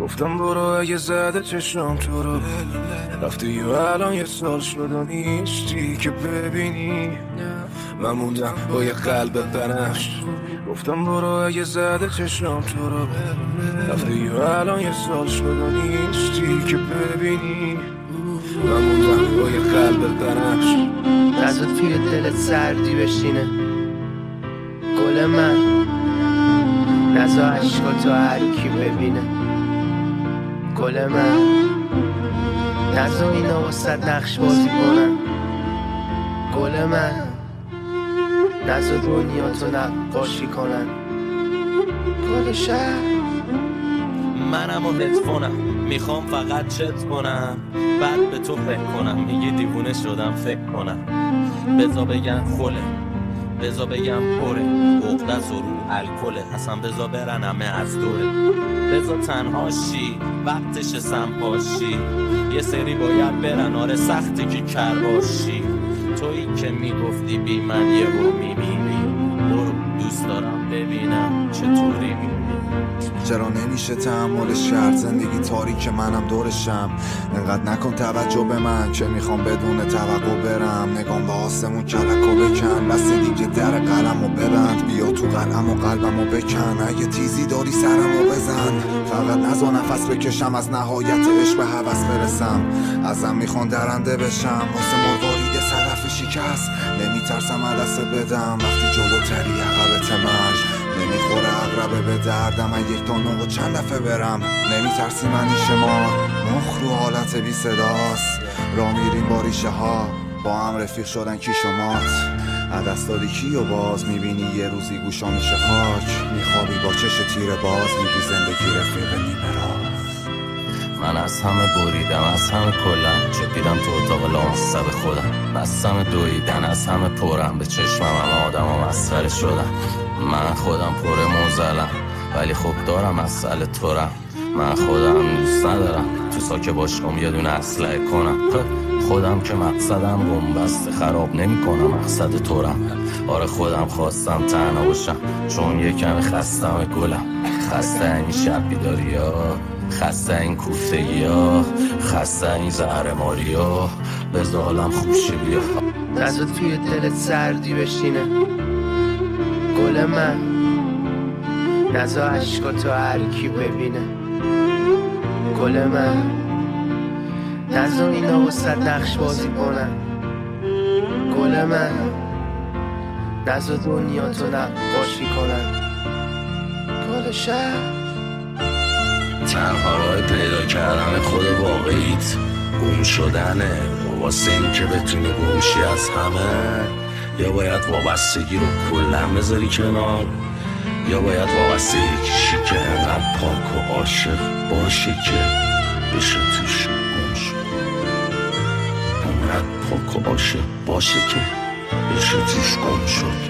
گفتم برو اگه زده چشم تو رو رفتی و الان یه سال شد و نیستی که ببینی من موندم با یه قلب بنفش. گفتم برو اگه زده چشم تو رو رفتی و الان یه سال شد و نیستی که ببینی من موندم با یه قلب بنفش. نزد توی دلت سردی بشینه گل من، نزا عشقاتو هر کی ببینه گل من، نزا اینا واسد نقش بازی کنن گل من، نزا دنیا تو نقاشی کنن گل شهر. منم و هدفونم میخوام فقط چت کنم بعد به تو فکر کنم میگی دیوونه شدم فکر کنم بزا بگم خله بزا بگم پره عقدت و رو الکله اصلا بزا برن همه از دوره بزا تنها شی وقتش سنپاشی یه سری باید برن آره سختی که کر باشی تویی که میگفتی بی من یه رو میمیری برو دوست دارم ببینم چطوری میمیری. چرا نمیشه تحملش کرد زندگی تاریک منم دورشم انقدر نکن توجه به من که میخوام بدون توقع برم نگام به آسمون کلکو بکن بس دیگه در قلمو ببند بیا تو قلم و قلبمو بکن اگه تیزی داری سرمو بزن فقط نزا نفس بکشم از نهایت عشق به هوس برسم ازم میخوان درنده بشم واسه مروارید صدف شکست نمیترسم عدسه بدم وقتی جلوتری عقبت مرج نمیخوره عقربه به دردم من یک تا نو و چند دفعه برم نمیترسی منی شما مخ رو حالت بی صداست را میریم با ریشه ها با هم رفیق شدن کی شمات عدس دادی کی و باز میبینی یه روزی گوشا میشه خاک میخوابی با چش تیر باز میگی زندگی رفیق نیمه راست. من از همه بریدم از همه کلم چپیدم تو اتاق لامصب خودم بستم دویدن از همه پرم به چشمم همه آدم و مسخره شدم من خودم پر موزلم ولی خب دارم مسئله تورم من خودم دوست ندارم تو ساکه باشم یه دونه اسلحه کنم خودم که مقصدم بنبست خراب نمی کنم مقصد تورم آره خودم خواستم تنها باشم چون یه کمی خستم گلم خسته این شب بیداری ها خسته این کوفتگی ها خسته این زهرماری ها بزالم خوشی بیا نزد توی دلت سردی بشینه گل من، نزا عشقاتو هر کی ببینه گل من، نزا اینا واسد نقش بازی کنن گل من، نزا دنیا تو نقاشی کنن گل شهر. تنها راه پیدا کردن خود واقعیت گم شدنه واسه این که بتونی گمشی از همه یا باید وابستگی رو کلن بذاری کنار یا باید وابستگی کشی که انقدر پاک و عاشق باشه که بشه توش گم شد انقدر پاک و عاشق باشه که بشه توش گم شد.